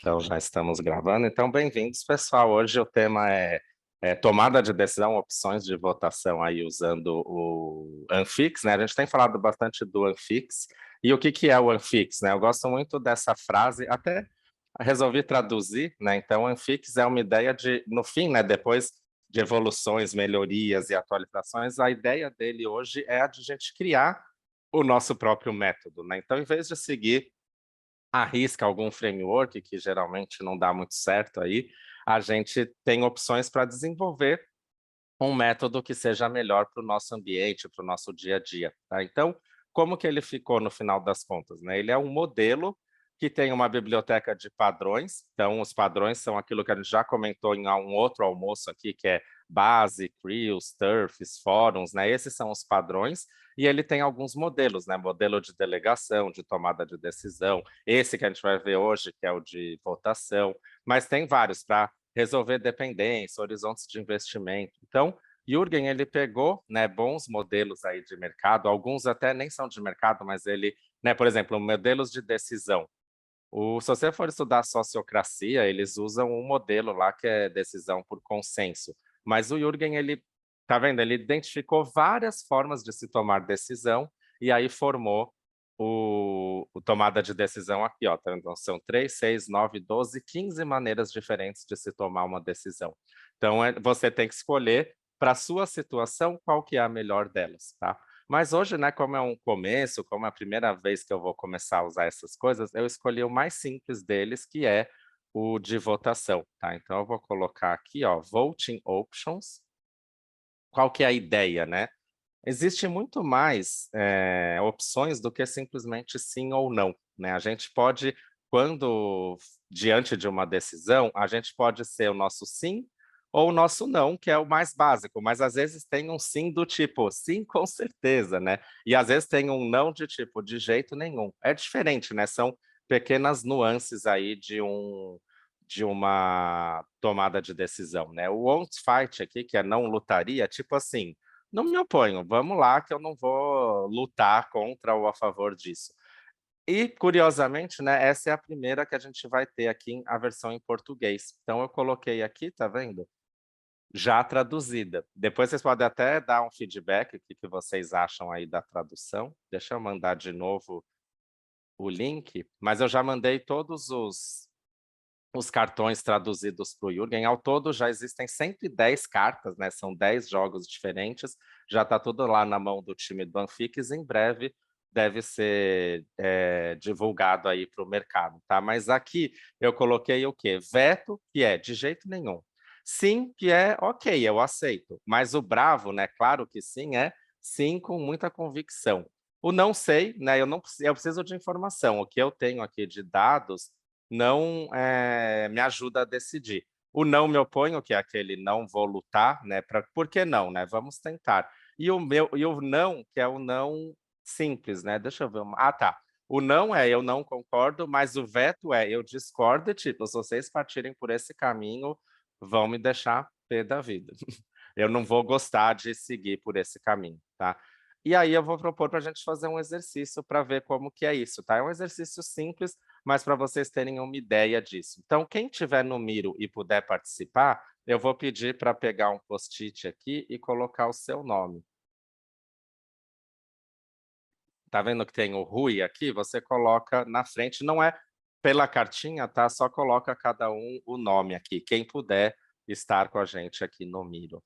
Então, já estamos gravando. Então, bem-vindos, pessoal. Hoje o tema é tomada de decisão, opções de votação aí usando o Anfix, né? A gente tem falado bastante do Anfix. E o que é o Anfix, né? Eu gosto muito dessa frase, até resolvi traduzir, né? Então, o Anfix é uma ideia de, no fim, né? Depois de evoluções, melhorias e atualizações, a ideia dele hoje é a de a gente criar o nosso próprio método, né? Então, em vez de seguir arrisca algum framework, que geralmente não dá muito certo aí, a gente tem opções para desenvolver um método que seja melhor para o nosso ambiente, para o nosso dia a dia. Tá? Então, como que ele ficou no final das contas? Né? Ele é um modelo que tem uma biblioteca de padrões, então os padrões são aquilo que a gente já comentou em um outro almoço aqui, que é base, crews, turfs, fóruns, né? Esses são os padrões, e ele tem alguns modelos, né? Modelo de delegação, de tomada de decisão, esse que a gente vai ver hoje, que é o de votação, mas tem vários para resolver dependência, horizontes de investimento. Então, Jürgen, ele pegou, né, bons modelos aí de mercado, alguns até nem são de mercado, mas ele, né, por exemplo, modelos de decisão. Se você for estudar sociocracia, eles usam um modelo lá que é decisão por consenso. Mas o Jürgen, ele, tá vendo? Ele identificou várias formas de se tomar decisão e aí formou o tomada de decisão aqui, ó. Então, são 3, 6, 9, 12, 15 maneiras diferentes de se tomar uma decisão. Então, você tem que escolher para a sua situação qual que é a melhor delas, tá? Mas hoje, né, como é um começo, como é a primeira vez que eu vou começar a usar essas coisas, eu escolhi o mais simples deles, que é o de votação, tá? Então eu vou colocar aqui, ó, Voting Options. Qual que é a ideia, né? Existe muito mais opções do que simplesmente sim ou não, né? A gente pode, quando diante de uma decisão, a gente pode ser o nosso sim ou o nosso não, que é o mais básico, mas às vezes tem um sim do tipo, sim, com certeza, né? E às vezes tem um não de tipo, de jeito nenhum. É diferente, né? São pequenas nuances aí de uma tomada de decisão, né? O won't fight aqui, que é não lutaria, tipo assim, não me oponho, vamos lá que eu não vou lutar contra ou a favor disso. E, curiosamente, né, essa é a primeira que a gente vai ter aqui, a versão em português. Então eu coloquei aqui, tá vendo? Já traduzida. Depois vocês podem até dar um feedback, o que vocês acham aí da tradução. Deixa eu mandar de novo o link, mas eu já mandei todos os cartões traduzidos para o Jürgen. Ao todo já existem 110 cartas, né? São 10 jogos diferentes. Já está tudo lá na mão do time do Anfix. Em breve deve ser divulgado aí para o mercado, tá? Mas aqui eu coloquei o quê? Veto, que é de jeito nenhum. Sim, que é ok, eu aceito. Mas o bravo, né? Claro que sim, é sim com muita convicção. O não sei, né? Eu preciso de informação. O que eu tenho aqui de dados não me ajuda a decidir. O não me oponho, que é aquele não vou lutar, né? Por que não, né? Vamos tentar. E o não, que é o não simples, né? Deixa eu ver. Ah, tá. O não é eu não concordo, mas o veto é eu discordo, tipo, se vocês partirem por esse caminho, vão me deixar pé da vida. Eu não vou gostar de seguir por esse caminho, tá? E aí eu vou propor para a gente fazer um exercício para ver como que é isso, tá? É um exercício simples, mas para vocês terem uma ideia disso. Então, quem tiver no Miro e puder participar, eu vou pedir para pegar um post-it aqui e colocar o seu nome. Tá vendo que tem o Rui aqui? Você coloca na frente, não é pela cartinha, tá? Só coloca cada um o nome aqui, quem puder estar com a gente aqui no Miro.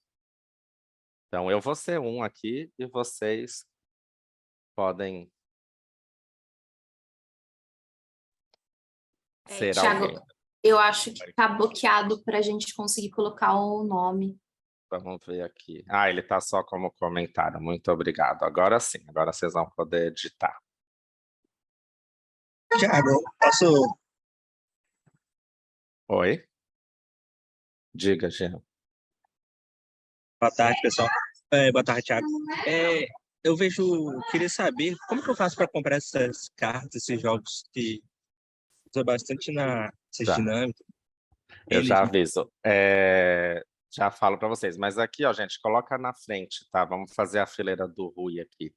Então, eu vou ser um aqui e vocês podem ser alguém. Thiago, eu acho que tá bloqueado para a gente conseguir colocar o nome. Vamos ver aqui. Ah, ele está só como comentário. Muito obrigado. Agora sim, agora vocês vão poder editar. Thiago, posso. Oi? Diga, Jean. Boa tarde, pessoal. Boa tarde, Thiago. Queria saber como que eu faço para comprar essas cartas, esses jogos que usa bastante nessas Tá, dinâmicas. eu Eles, já aviso. Já falo para vocês, mas aqui, ó, gente, coloca na frente, tá? Vamos fazer a fileira do Rui aqui,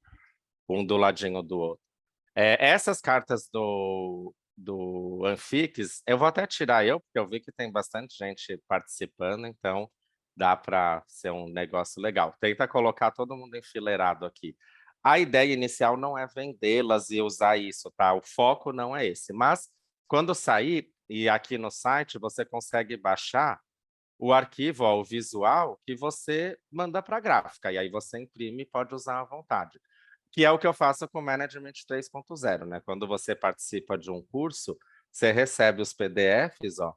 um do ladinho do outro. Essas cartas do Anfix, eu vou até tirar eu, porque eu vi que tem bastante gente participando, então dá para ser um negócio legal. Tenta colocar todo mundo enfileirado aqui. A ideia inicial não é vendê-las e usar isso, tá? O foco não é esse. Mas quando sair, e aqui no site, você consegue baixar o arquivo, ó, o visual, que você manda para a gráfica. E aí você imprime e pode usar à vontade. Que é o que eu faço com o Management 3.0, né? Quando você participa de um curso, você recebe os PDFs, ó,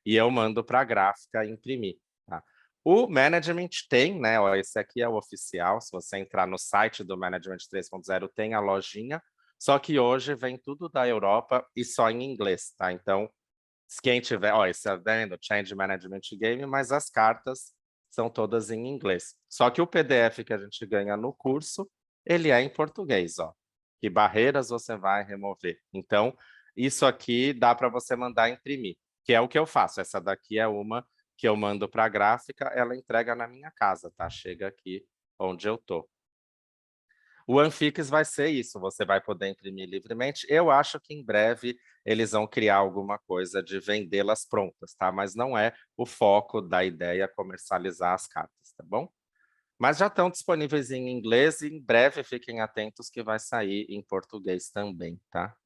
e eu mando para a gráfica imprimir. Tá? O Management tem, né? Ó, esse aqui é o oficial. Se você entrar no site do Management 3.0, tem a lojinha. Só que hoje vem tudo da Europa e só em inglês, tá? Então, quem tiver, ó, está vendo? Change Management Game, mas as cartas são todas em inglês. Só que o PDF que a gente ganha no curso, ele é em português, ó. Que barreiras você vai remover. Então, isso aqui dá para você mandar imprimir, que é o que eu faço. Essa daqui é uma que eu mando para a gráfica, ela entrega na minha casa, tá? Chega aqui onde eu tô. O Anfix vai ser isso, você vai poder imprimir livremente. Eu acho que em breve eles vão criar alguma coisa de vendê-las prontas, tá? Mas não é o foco da ideia comercializar as cartas, tá bom? Mas já estão disponíveis em inglês e em breve fiquem atentos que vai sair em português também, tá?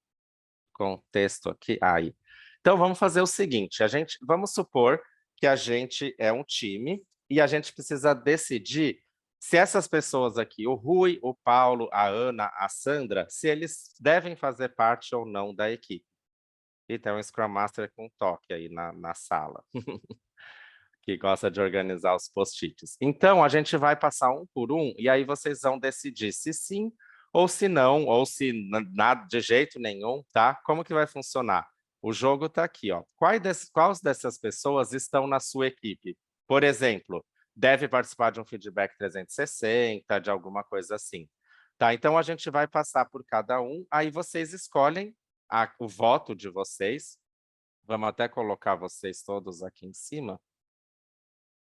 Com texto aqui, aí. Então vamos fazer o seguinte, vamos supor que a gente é um time e a gente precisa decidir se essas pessoas aqui, o Rui, o Paulo, a Ana, a Sandra, se eles devem fazer parte ou não da equipe. E tem um Scrum Master com toque aí na sala, que gosta de organizar os post-its. Então, a gente vai passar um por um, e aí vocês vão decidir se sim ou se não, ou se nada de jeito nenhum, tá? Como que vai funcionar? O jogo está aqui, ó. Quais dessas pessoas estão na sua equipe? Por exemplo, deve participar de um feedback 360, de alguma coisa assim. Tá, então a gente vai passar por cada um, aí vocês escolhem o voto de vocês. Vamos até colocar vocês todos aqui em cima.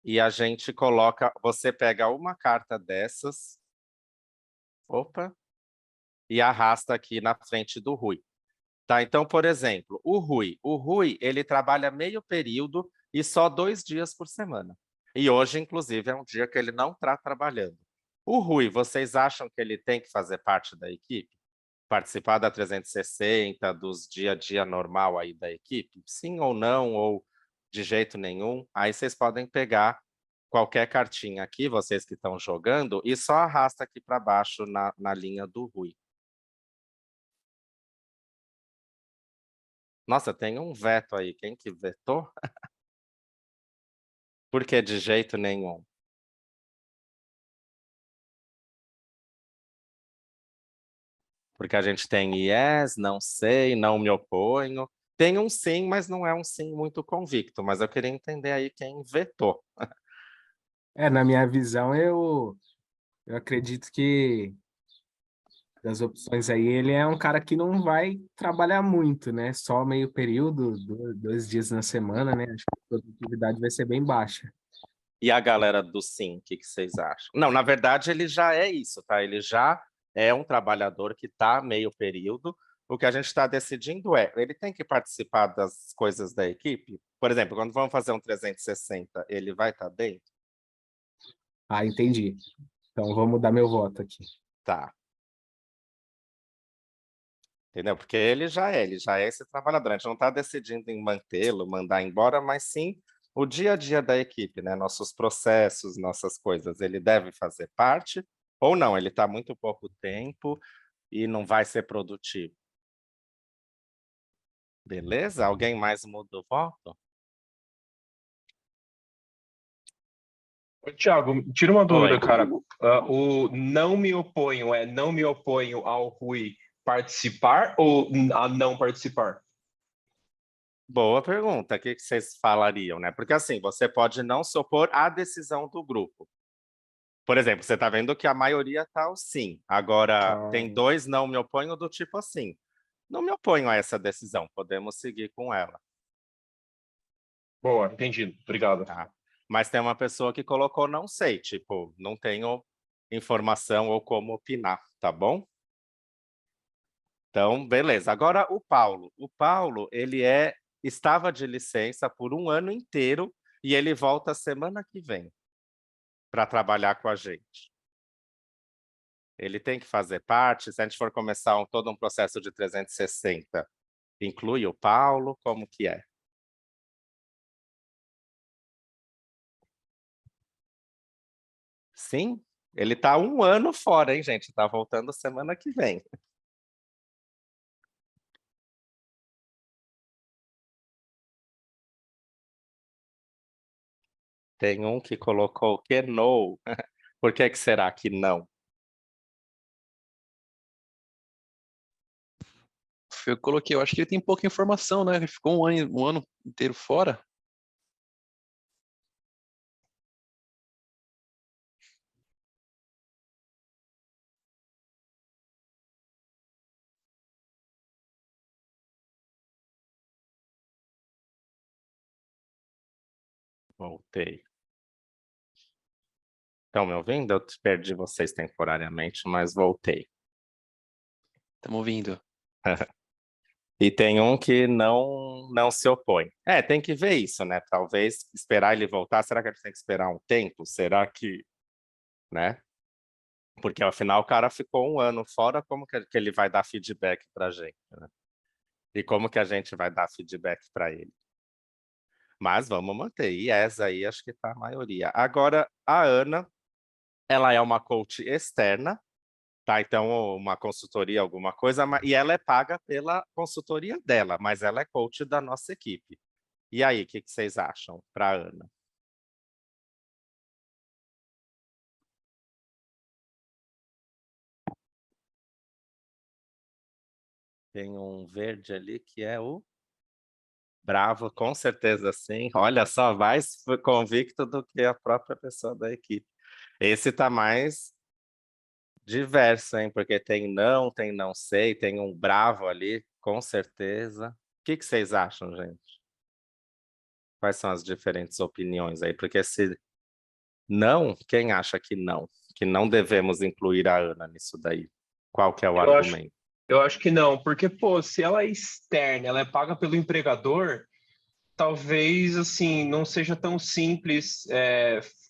E a gente coloca, você pega uma carta dessas, opa, e arrasta aqui na frente do Rui. Tá, então, por exemplo, o Rui, ele trabalha meio período e só 2 dias por semana. E hoje, inclusive, é um dia que ele não está trabalhando. O Rui, vocês acham que ele tem que fazer parte da equipe? Participar da 360, dos dia a dia normal aí da equipe? Sim ou não, ou de jeito nenhum? Aí vocês podem pegar qualquer cartinha aqui, vocês que estão jogando, e só arrasta aqui para baixo na linha do Rui. Nossa, tem um veto aí. Quem que vetou? Por que de jeito nenhum? Porque a gente tem yes, não sei, não me oponho. Tem um sim, mas não é um sim muito convicto. Mas eu queria entender aí quem vetou. Na minha visão, eu acredito que das opções aí, ele é um cara que não vai trabalhar muito, né? Só meio período, 2 dias na semana, né? Acho que a produtividade vai ser bem baixa. E a galera do sim, o que vocês acham? Não, na verdade, ele já é isso, tá? Ele já é um trabalhador que está meio período. O que a gente está decidindo é, ele tem que participar das coisas da equipe? Por exemplo, quando vamos fazer um 360, ele vai estar dentro? Ah, entendi. Então, vou mudar meu voto aqui. Tá. Entendeu? Porque ele já é esse trabalhador. A gente não está decidindo em mantê-lo, mandar embora, mas sim o dia a dia da equipe, né? Nossos processos, nossas coisas. Ele deve fazer parte ou não? Ele está muito pouco tempo e não vai ser produtivo. Beleza? Alguém mais muda o voto? Ô, Thiago, tira uma dúvida, Oi. cara. O não me oponho é não me oponho ao Rui participar ou a não participar? Boa pergunta. O que vocês falariam, né? Porque assim, você pode não se opor à decisão do grupo. Por exemplo, você está vendo que a maioria está o sim. Agora, tem 2 não me oponho do tipo assim. Não me oponho a essa decisão, podemos seguir com ela. Boa, entendido. Obrigado. Tá? Mas tem uma pessoa que colocou não sei, tipo, não tenho informação ou como opinar, tá bom? Então, beleza. Agora o Paulo. O Paulo, estava de licença por um ano inteiro e ele volta semana que vem para trabalhar com a gente. Ele tem que fazer parte, se a gente for começar todo um processo de 360, inclui o Paulo, como que é? Sim, ele está um ano fora, hein, gente? Está voltando semana que vem. Tem um que colocou que no. Por que será que não? Eu coloquei, eu acho que ele tem pouca informação, né? Ele ficou um ano inteiro fora. Voltei. Estão me ouvindo? Eu perdi vocês temporariamente, mas voltei. Estamos ouvindo. E tem um que não se opõe. Tem que ver isso, né? Talvez esperar ele voltar. Será que a gente tem que esperar um tempo? Será que, né? Porque afinal o cara ficou um ano fora, como que ele vai dar feedback para a gente, né? E como que a gente vai dar feedback para ele? Mas vamos manter. E essa aí acho que está a maioria. Agora, a Ana, ela é uma coach externa, tá? Então, uma consultoria, alguma coisa, e ela é paga pela consultoria dela, mas ela é coach da nossa equipe. E aí, o que vocês acham para a Ana? Tem um verde ali que é o Bravo, com certeza sim. Olha só, mais convicto do que a própria pessoa da equipe. Esse tá mais diverso, hein? Porque tem não sei, tem um bravo ali, com certeza. O que vocês acham, gente? Quais são as diferentes opiniões aí? Porque se não, quem acha que não devemos incluir a Ana nisso daí? Qual que é o argumento? Eu acho que não, porque, pô, se ela é externa, ela é paga pelo empregador, talvez, assim, não seja tão simples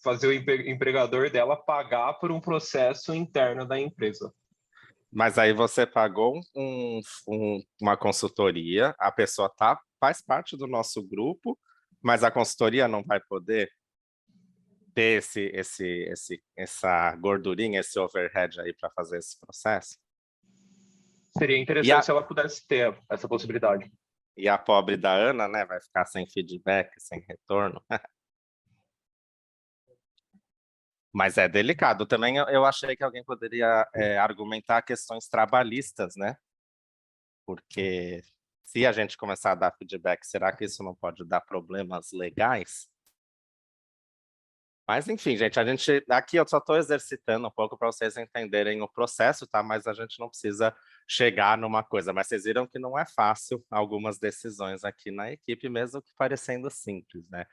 fazer o empregador dela pagar por um processo interno da empresa. Mas aí você pagou uma consultoria, a pessoa faz parte do nosso grupo, mas a consultoria não vai poder ter essa gordurinha, esse overhead aí para fazer esse processo? Seria interessante se ela pudesse ter essa possibilidade. E a pobre da Ana, né, vai ficar sem feedback, sem retorno. Mas é delicado. Também eu achei que alguém poderia argumentar questões trabalhistas, né? Porque se a gente começar a dar feedback, será que isso não pode dar problemas legais? Mas enfim, gente, aqui eu só estou exercitando um pouco para vocês entenderem o processo, tá? Mas a gente não precisa chegar numa coisa. Mas vocês viram que não é fácil algumas decisões aqui na equipe, mesmo que parecendo simples, né?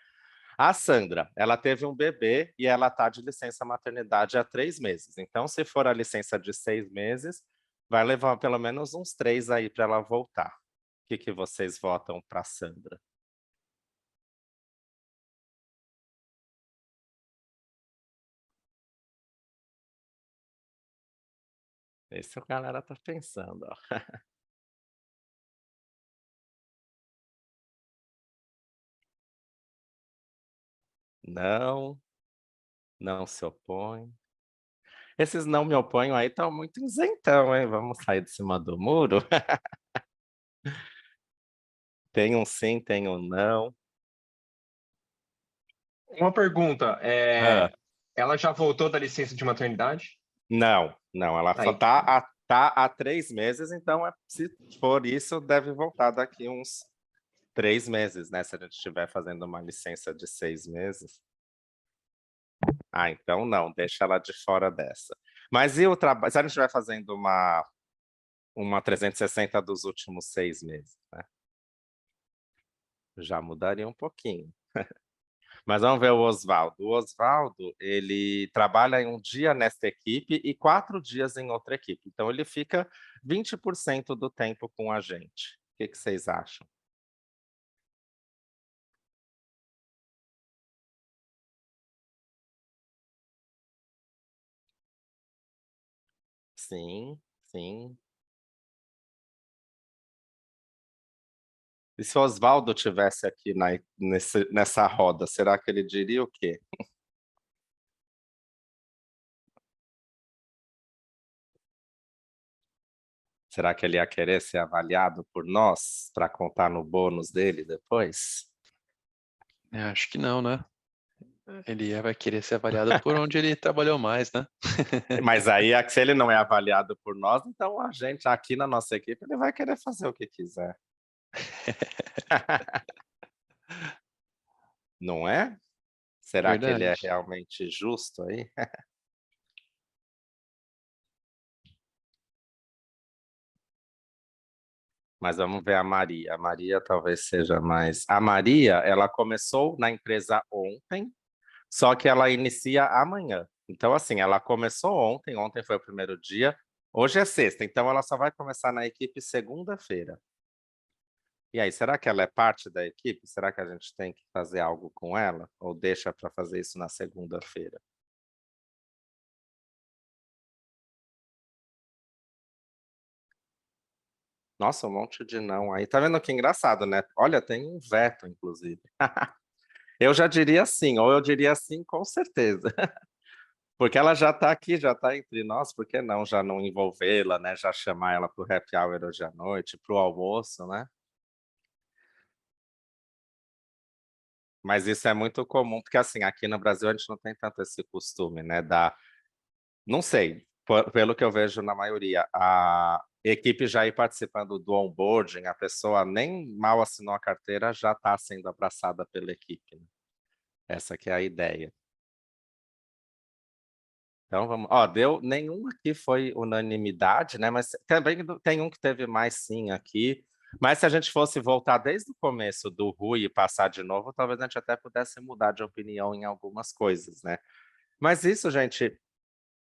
A Sandra, ela teve um bebê e ela está de licença maternidade há 3 meses. Então, se for a licença de 6 meses, vai levar pelo menos uns 3 aí para ela voltar. O que vocês votam para a Sandra? Esse a galera tá pensando, ó. Não se opõe. Esses não me opõem aí estão muito isentão, hein? Vamos sair de cima do muro? Tem um sim, tem um não. Uma pergunta, Ah, ela já voltou da licença de maternidade? não, ela só Aí. tá há 3 meses, então se for isso, deve voltar daqui uns 3 meses, né? Se a gente estiver fazendo uma licença de 6 meses. Então não, deixa ela de fora dessa. Mas e o trabalho? Se a gente estiver fazendo uma 360 dos últimos 6 meses, né? Já mudaria um pouquinho. Mas vamos ver o Oswaldo. O Oswaldo, ele trabalha em um dia nesta equipe e 4 dias em outra equipe. Então, ele fica 20% do tempo com a gente. O que que vocês acham? Sim, sim. E se o Oswaldo tivesse aqui nessa roda, será que ele diria o quê? Será que ele ia querer ser avaliado por nós para contar no bônus dele depois? Acho que não, né? Ele vai querer ser avaliado por onde ele trabalhou mais, né? Mas aí, se ele não é avaliado por nós, então a gente aqui na nossa equipe, ele vai querer fazer o que quiser. Não é? Será que ele é Verdade. realmente justo aí? Mas vamos ver a Maria. A Maria talvez seja mais. A Maria, ela começou na empresa ontem, só que ela inicia amanhã. Então, assim, ela começou ontem, ontem foi o primeiro dia, hoje é sexta, então ela só vai começar na equipe segunda-feira. E aí, será que ela é parte da equipe? Será que a gente tem que fazer algo com ela? Ou deixa para fazer isso na segunda-feira? Nossa, um monte de não aí. Tá vendo que engraçado, né? Olha, tem um veto, inclusive. Eu já diria sim, ou eu diria sim com certeza. Porque ela já está aqui, já está entre nós, por que não já não envolvê-la, né? Já chamar ela para o happy hour hoje à noite, para o almoço, né? Mas isso é muito comum, porque assim, aqui no Brasil a gente não tem tanto esse costume, né? Não sei, pelo que eu vejo na maioria, a equipe já ir participando do onboarding, a pessoa nem mal assinou a carteira, já está sendo abraçada pela equipe, né? Essa que é a ideia. Então vamos, ó, nenhum aqui foi unanimidade, né? Mas também tem um que teve mais sim aqui. Mas se a gente fosse voltar desde o começo do Rui e passar de novo, talvez a gente até pudesse mudar de opinião em algumas coisas, né? Mas isso, gente,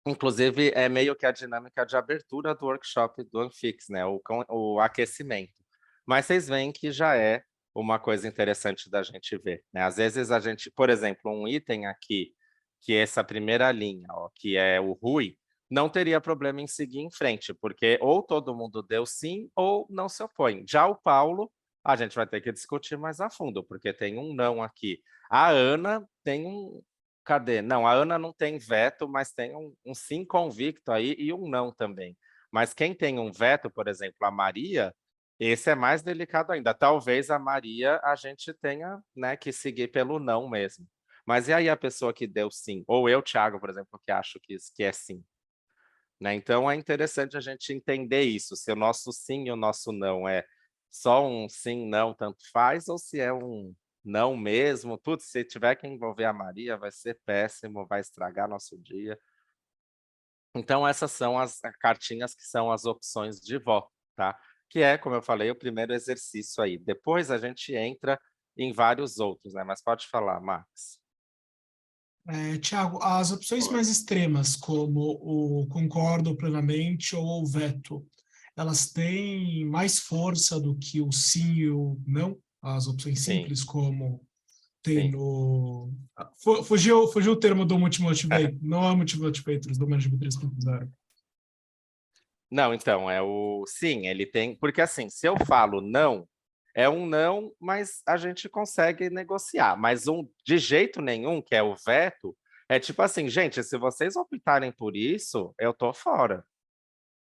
inclusive é meio que a dinâmica de abertura do workshop do Anfix, né? O aquecimento. Mas vocês veem que já é uma coisa interessante da gente ver, né? Às vezes a gente, por exemplo, um item aqui, que é essa primeira linha, ó, que é o Rui, não teria problema em seguir em frente, porque ou todo mundo deu sim ou não se opõe. Já o Paulo, a gente vai ter que discutir mais a fundo, porque tem um não aqui. A Ana tem um, cadê? Não, a Ana não tem veto, mas tem um sim convicto aí e um não também. Mas quem tem um veto, por exemplo, a Maria, esse é mais delicado ainda. Talvez a Maria a gente tenha, né, que seguir pelo não mesmo. Mas e aí a pessoa que deu sim? Ou eu, Thiago, por exemplo, que acho que é sim. Né? Então é interessante a gente entender isso, se o nosso sim e o nosso não é só um sim, não, tanto faz, ou se é um não mesmo. Putz, se tiver que envolver a Maria, vai ser péssimo, vai estragar nosso dia. Então essas são as cartinhas que são as opções de voto, tá? Que é, como eu falei, o primeiro exercício aí. Depois a gente entra em vários outros, né? Mas pode falar, Max. Tiago, as opções mais extremas, como o concordo plenamente ou o veto, elas têm mais força do que o sim e o não? As opções Sim, simples, como tem sim. no... Fugiu o termo do Multimotivate, não é Multimotivators, do Management 3.0. Não, então, é o. Sim, ele tem. Porque assim, se eu falo não, é um não, mas a gente consegue negociar. Mas um de jeito nenhum, que é o veto, é tipo assim, gente, se vocês optarem por isso, eu tô fora.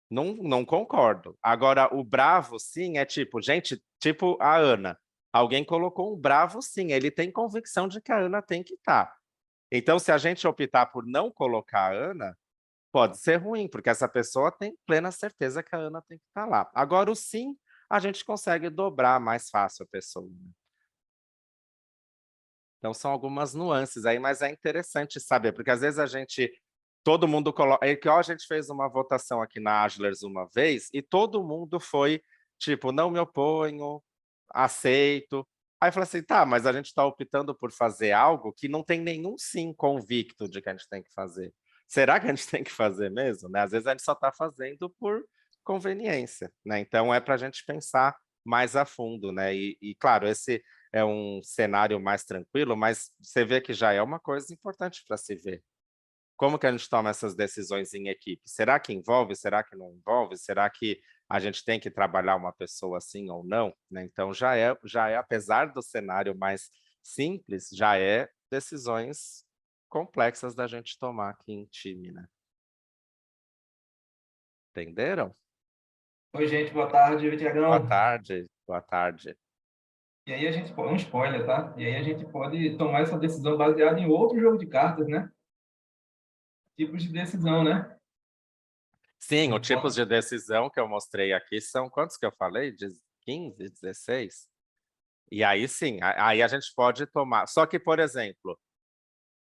Não, não concordo. Agora, o bravo sim é tipo, gente, tipo a Ana. Alguém colocou um bravo sim, ele tem convicção de que a Ana tem que estar. Então, se a gente optar por não colocar a Ana, pode ser ruim, porque essa pessoa tem plena certeza que a Ana tem que estar lá. Agora, o sim, a gente consegue dobrar mais fácil a pessoa, né? Então, são algumas nuances aí, mas é interessante saber, porque às vezes a gente, todo mundo coloca. É que a gente fez uma votação aqui na Adlers uma vez e todo mundo foi tipo, não me oponho, aceito. Aí eu falei assim, tá, mas a gente está optando por fazer algo que não tem nenhum sim convicto de que a gente tem que fazer. Será que a gente tem que fazer mesmo? Né? Às vezes a gente só está fazendo por conveniência, né? Então é para a gente pensar mais a fundo, né? E claro, esse é um cenário mais tranquilo, mas você vê que já é uma coisa importante para se ver. Como que a gente toma essas decisões em equipe? Será que envolve? Será que não envolve? Será que a gente tem que trabalhar uma pessoa assim ou não? Né? Então já é, apesar do cenário mais simples, já é decisões complexas da gente tomar aqui em time, né? Entenderam? Oi, gente, boa tarde, Boa Tiagão. tarde, boa tarde. E aí a gente, um spoiler, tá? E aí a gente pode tomar essa decisão baseada em outro jogo de cartas, né? Tipos de decisão, né? Sim, os tipos de decisão que eu mostrei aqui são quantos que eu falei? 15, 16? E aí sim, aí a gente pode tomar. Só que, por exemplo,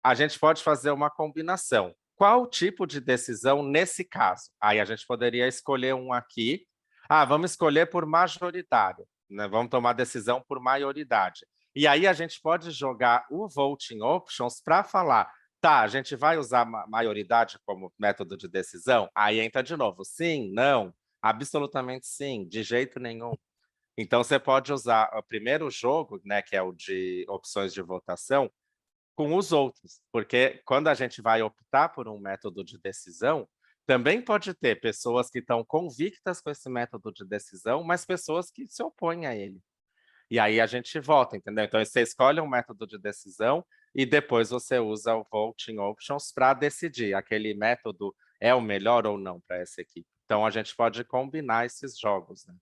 a gente pode fazer uma combinação. Qual tipo de decisão nesse caso? Aí a gente poderia escolher um aqui. Ah, vamos escolher por majoritário, né? Vamos tomar decisão por maioridade. E aí a gente pode jogar o voting options para falar, tá, a gente vai usar maioridade como método de decisão? Aí entra de novo, sim, não, absolutamente sim, de jeito nenhum. Então você pode usar o primeiro jogo, né, que é o de opções de votação, com os outros, porque quando a gente vai optar por um método de decisão, também pode ter pessoas que estão convictas com esse método de decisão, mas pessoas que se opõem a ele. E aí a gente vota, entendeu? Então você escolhe um método de decisão e depois você usa o voting options para decidir aquele método é o melhor ou não para essa equipe. Então a gente pode combinar esses jogos, né?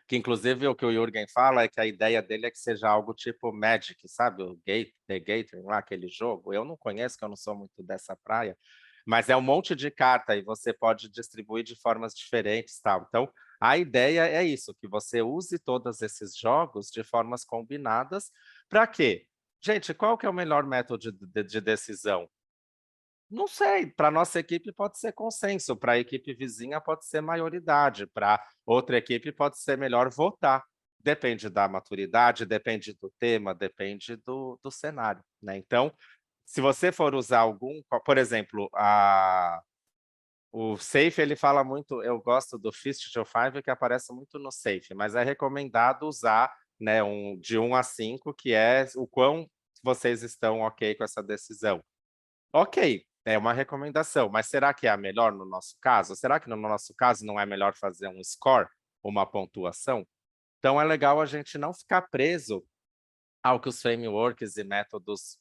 Que inclusive o que o Jürgen fala é que a ideia dele é que seja algo tipo Magic, sabe? O The Gathering, lá aquele jogo. Eu não conheço, que eu não sou muito dessa praia, mas é um monte de carta e você pode distribuir de formas diferentes, tal. Então, a ideia é isso, que você use todos esses jogos de formas combinadas. Para quê? Gente, qual que é o melhor método de decisão? Não sei, para nossa equipe pode ser consenso, para a equipe vizinha pode ser maioridade, para outra equipe pode ser melhor votar. Depende da maturidade, depende do tema, depende do cenário, né? Então, se você for usar algum, por exemplo, o Safe, ele fala muito, eu gosto do Fist to Five, que aparece muito no Safe, mas é recomendado usar, né, de 1 a 5, que é o quão vocês estão ok com essa decisão. Ok, é uma recomendação, mas será que é a melhor no nosso caso? Será que no nosso caso não é melhor fazer um score, uma pontuação? Então é legal a gente não ficar preso ao que os frameworks e métodos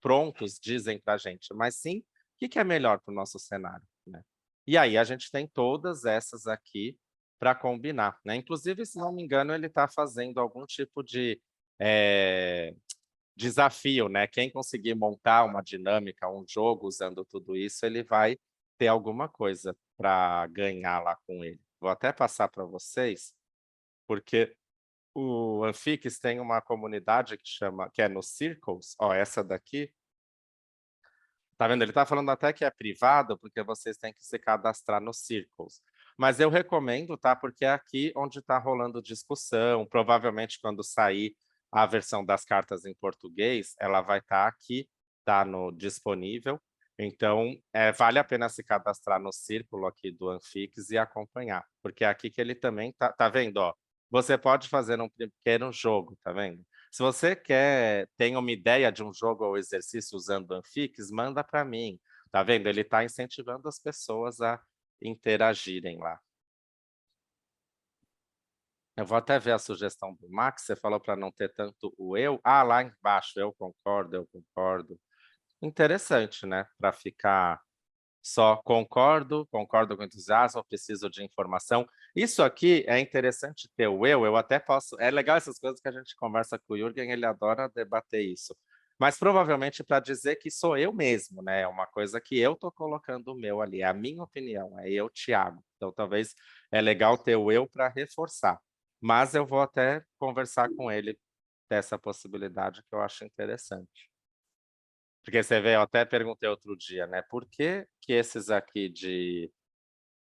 prontos dizem para a gente, mas sim o que é melhor para o nosso cenário, né? E aí a gente tem todas essas aqui para combinar, né? Inclusive, se não me engano, ele está fazendo algum tipo de desafio, né? Quem conseguir montar uma dinâmica, um jogo usando tudo isso, ele vai ter alguma coisa para ganhar lá com ele. Vou até passar para vocês, porque o Anfix tem uma comunidade que é no Circles, ó, essa daqui. Tá vendo? Ele está falando até que é privado, porque vocês têm que se cadastrar no Circles. Mas eu recomendo, tá? Porque é aqui onde está rolando discussão. Provavelmente, quando sair a versão das cartas em português, ela vai estar aqui, tá no disponível. Então, vale a pena se cadastrar no círculo aqui do Anfix e acompanhar, porque é aqui que ele também tá vendo, ó. Você pode fazer um pequeno jogo, tá vendo? Se você tem uma ideia de um jogo ou exercício usando o Anfix, manda para mim. Tá vendo? Ele está incentivando as pessoas a interagirem lá. Eu vou até ver a sugestão do Max, você falou para não ter tanto o eu. Ah, lá embaixo, eu concordo, eu concordo. Interessante, né? Para ficar só concordo com entusiasmo, preciso de informação. Isso aqui é interessante ter o eu até posso... É legal essas coisas que a gente conversa com o Jürgen, ele adora debater isso. Mas provavelmente para dizer que sou eu mesmo, né? É uma coisa que eu estou colocando o meu ali, é a minha opinião, é eu, Thiago. Então talvez é legal ter o eu para reforçar. Mas eu vou até conversar com ele dessa possibilidade que eu acho interessante. Porque você vê, eu até perguntei outro dia, né? Por que que esses aqui de...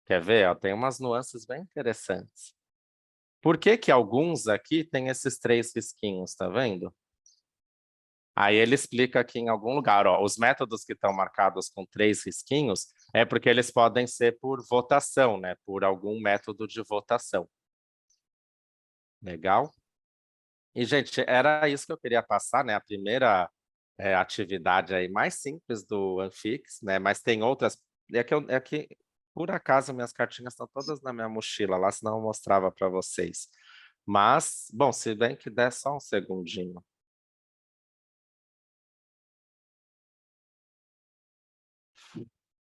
Quer ver? Ó, tem umas nuances bem interessantes. Por que que alguns aqui têm esses 3 risquinhos, tá vendo? Aí ele explica aqui em algum lugar, ó, os métodos que estão marcados com 3 risquinhos é porque eles podem ser por votação, né? Por algum método de votação. Legal? E, gente, era isso que eu queria passar, né? A primeira atividade aí mais simples do Anfix, né? Mas tem outras. É que, por acaso, minhas cartinhas estão todas na minha mochila lá, senão eu mostrava para vocês. Mas, bom, se bem que der só um segundinho.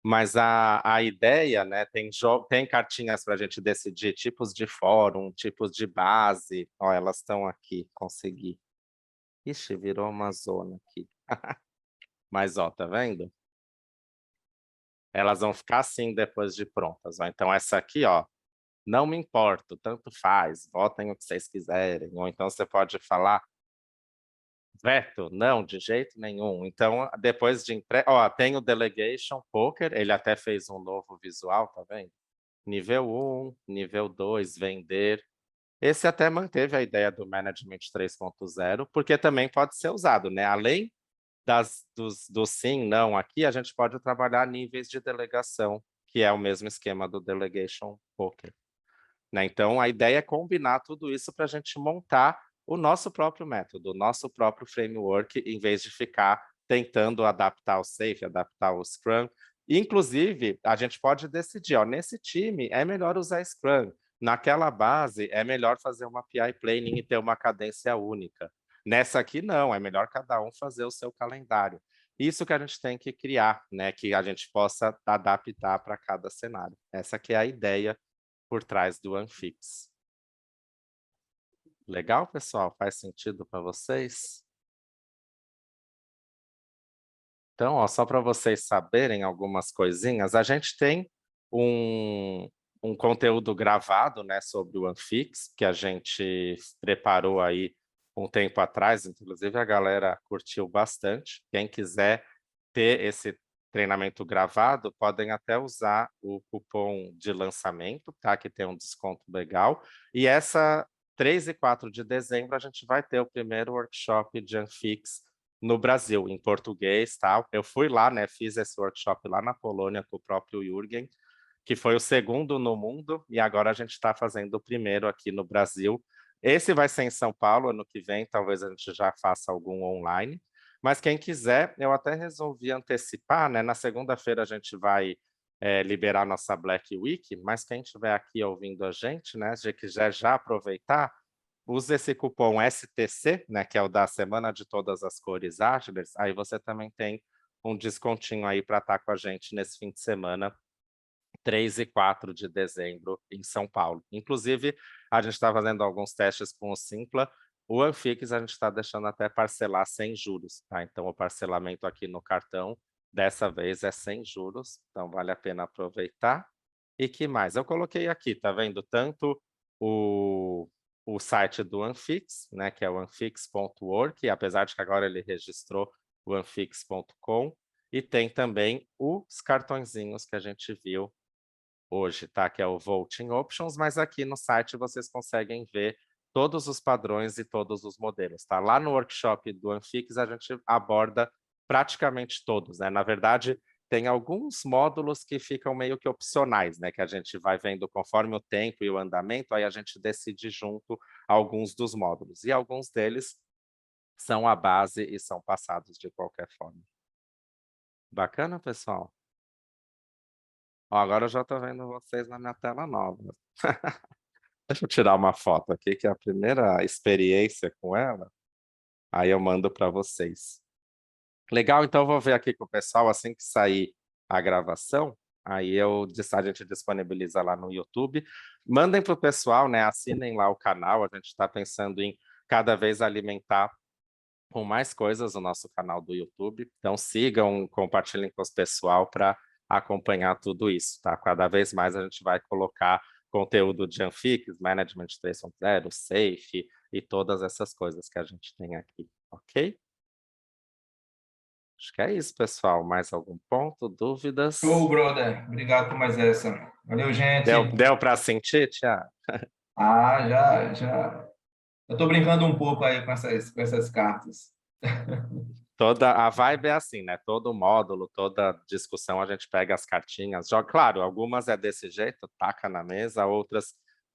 Mas a ideia, né, tem cartinhas para a gente decidir tipos de fórum, tipos de base. Ó, elas estão aqui, consegui. Ixi, virou uma zona aqui. Mas, ó, tá vendo? Elas vão ficar assim depois de prontas. Ó. Então, essa aqui, ó, não me importo, tanto faz, votem o que vocês quiserem. Ou então você pode falar, veto, não, de jeito nenhum. Então, depois de ó, tem o Delegation Poker, ele até fez um novo visual, tá vendo? Nível 1, nível 2, vender. Esse até manteve a ideia do Management 3.0, porque também pode ser usado, né? Além do sim, não aqui, a gente pode trabalhar níveis de delegação, que é o mesmo esquema do Delegation Poker. Né? Então, a ideia é combinar tudo isso para a gente montar o nosso próprio método, o nosso próprio framework, em vez de ficar tentando adaptar o Safe, adaptar o Scrum. Inclusive, a gente pode decidir, ó, nesse time é melhor usar Scrum, naquela base é melhor fazer uma PI Planning e ter uma cadência única. Nessa aqui não, é melhor cada um fazer o seu calendário. Isso que a gente tem que criar, né, que a gente possa adaptar para cada cenário. Essa que é a ideia por trás do Anfix. Legal, pessoal? Faz sentido para vocês? Então, ó, só para vocês saberem algumas coisinhas, a gente tem um conteúdo gravado, né, sobre o Anfix, que a gente preparou aí um tempo atrás, inclusive a galera curtiu bastante. Quem quiser ter esse treinamento gravado, podem até usar o cupom de lançamento, tá? Que tem um desconto legal. E essa 3 e 4 de dezembro a gente vai ter o primeiro workshop de Anfix no Brasil, em português, tá? Eu fui lá, né? Fiz esse workshop lá na Polônia com o próprio Jürgen, que foi o segundo no mundo, e agora a gente está fazendo o primeiro aqui no Brasil. Esse vai ser em São Paulo, ano que vem, talvez a gente já faça algum online. Mas quem quiser, eu até resolvi antecipar, né? Na segunda-feira a gente vai liberar nossa Black Week, mas quem estiver aqui ouvindo a gente, né? Se quiser já aproveitar, use esse cupom STC, né? Que é o da Semana de Todas as Cores Ágiles, aí você também tem um descontinho aí para estar com a gente nesse fim de semana, 3 e 4 de dezembro, em São Paulo. Inclusive, a gente está fazendo alguns testes com o Simpla. O Anfix a gente está deixando até parcelar sem juros, tá? Então, o parcelamento aqui no cartão, dessa vez, é sem juros. Então, vale a pena aproveitar. E que mais? Eu coloquei aqui, tá vendo? Tanto o site do Anfix, né? Que é o anfix.org, apesar de que agora ele registrou o anfix.com. E tem também os cartõezinhos que a gente viu hoje, tá? Que é o Voting Options, mas aqui no site vocês conseguem ver todos os padrões e todos os modelos, tá? Lá no workshop do Anfix a gente aborda praticamente todos, né? Na verdade, tem alguns módulos que ficam meio que opcionais, né? Que a gente vai vendo conforme o tempo e o andamento, aí a gente decide junto alguns dos módulos. E alguns deles são a base e são passados de qualquer forma. Bacana, pessoal? Ó, agora eu já estou vendo vocês na minha tela nova. Deixa eu tirar uma foto aqui, que é a primeira experiência com ela. Aí eu mando para vocês. Legal, então eu vou ver aqui com o pessoal assim que sair a gravação. Aí a gente disponibiliza lá no YouTube. Mandem para o pessoal, né? Assinem lá o canal. A gente está pensando em cada vez alimentar com mais coisas o nosso canal do YouTube. Então sigam, compartilhem com o pessoal para acompanhar tudo isso, tá? Cada vez mais a gente vai colocar conteúdo de Anfix, Management 3.0, Safe e todas essas coisas que a gente tem aqui, ok? Acho que é isso, pessoal. Mais algum ponto? Dúvidas? Show, brother. Obrigado por mais essa. Valeu, gente. Deu para sentir, Thiago? Já. Eu tô brincando um pouco aí com essas cartas. A vibe é assim, né? Todo módulo, toda discussão, a gente pega as cartinhas, joga. Claro, algumas é desse jeito, taca na mesa, outras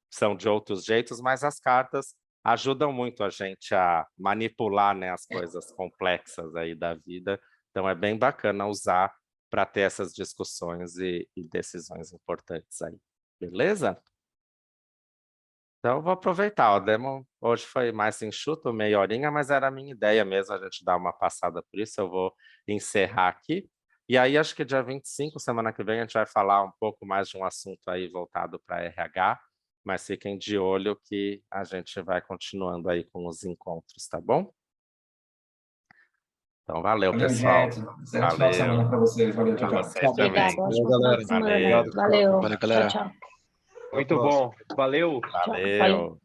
são de outros jeitos, mas as cartas ajudam muito a gente a manipular, né, as coisas complexas aí da vida. Então é bem bacana usar para ter essas discussões e decisões importantes aí. Beleza? Então, eu vou aproveitar. O demo hoje foi mais enxuto, meia horinha, mas era a minha ideia mesmo, a gente dar uma passada por isso. Eu vou encerrar aqui. E aí, acho que dia 25, semana que vem, a gente vai falar um pouco mais de um assunto aí voltado para RH, mas fiquem de olho que a gente vai continuando aí com os encontros, tá bom? Então, valeu, Valeu, pessoal. gente. Excelente final de semana para vocês. Valeu, tchau, Pra tchau. vocês também. Obrigada, ótimo final de semana. Valeu. Valeu. Valeu, galera. Tchau, tchau. Muito bom. Valeu. Tchau. Valeu.